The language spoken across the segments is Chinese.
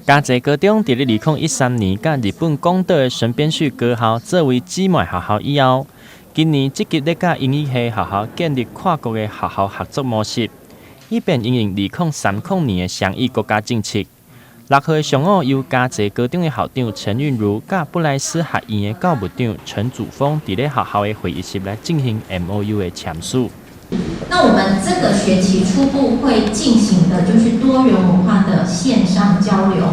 嘉泽高中伫2013年甲日本广岛的神边旭高校作为姊妹学校以后，今年积极咧甲英语系学校建立跨国的学校合作模式，以便应用2030年的双语国家政策。6号上午由嘉泽高中的校长陈韵如甲布莱斯学院的教务长陈祖峰伫咧学校的会议室来进行 MOU 的签署。那我们这个学期初步会进行的就是多元文化的线上交流，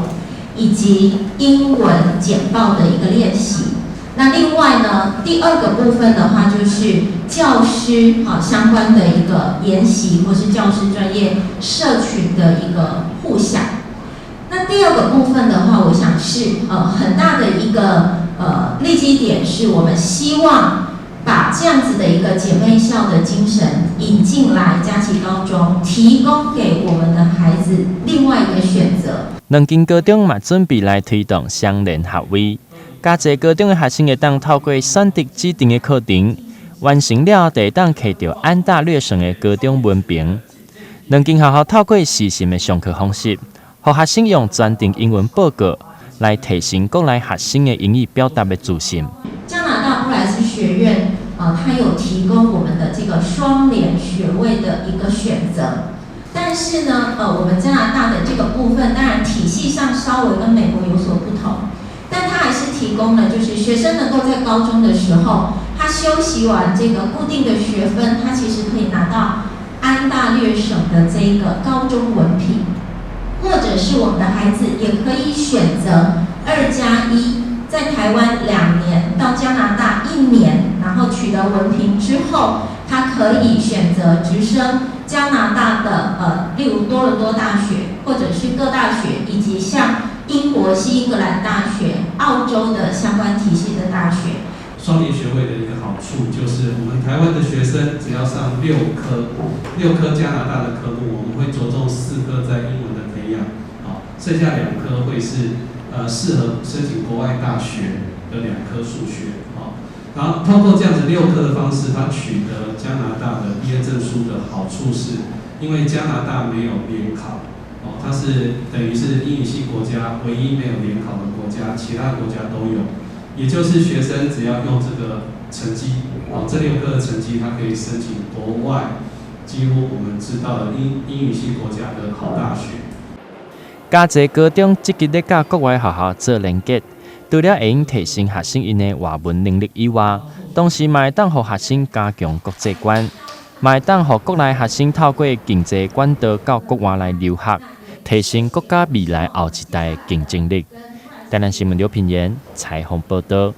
以及英文简报的一个练习。那另外呢，第二个部分的话就是教师相关的一个研习，或是教师专业社群的一个互享。那第二个部分的话，我想是很大的一个立基点，是我们希望把这样子的一个姐妹校的精神引进来嘉义高中，提供给我们的孩子另外一个选择。两间高中嘛准备来推动双联学位，嘉泽高中的学生会当透过选择指定的课程，完成了就会当摕到安大略省的高中文凭。两间学校透过实行的上课方式，让学生用专题英文报告来提升国内学生的英语表达的自信。加拿大布莱斯学院它有提供我们的这个双联学位的一个选择，但是呢，我们加拿大的这个部分，当然体系上稍微跟美国有所不同，但它还是提供了，就是学生能够在高中的时候，他修习完这个固定的学分，他其实可以拿到安大略省的这个高中文凭，或者是我们的孩子也可以选择2+1。在台湾2年，到加拿大1年，然后取得文凭之后，他可以选择直升加拿大的例如多伦多大学，或者是各大学，以及像英国西英格兰大学、澳洲的相关体系的大学。双联学位的一个好处就是，我们台湾的学生只要上6科加拿大的科目，我们会着重4科在英文的培养，剩下2科会是适合申请国外大学的2科数学，然后通过这样子6科的方式，他取得加拿大的毕业证书的好处是，因为加拿大没有联考，它是等于是英语系国家唯一没有联考的国家，其他国家都有，也就是学生只要用这个成绩，这6科的成绩，他可以申请国外几乎我们知道的英语系国家的好大学。嘉泽高中积极咧甲国外学校做连结，除了会用提升学生因的外文能力以外，同时嘛会当互学生加强国际观，嘛会当互国内学生透过经济管道到国外来留学，提升国家未来后一代的竞争力。台南新闻刘品言采访报道。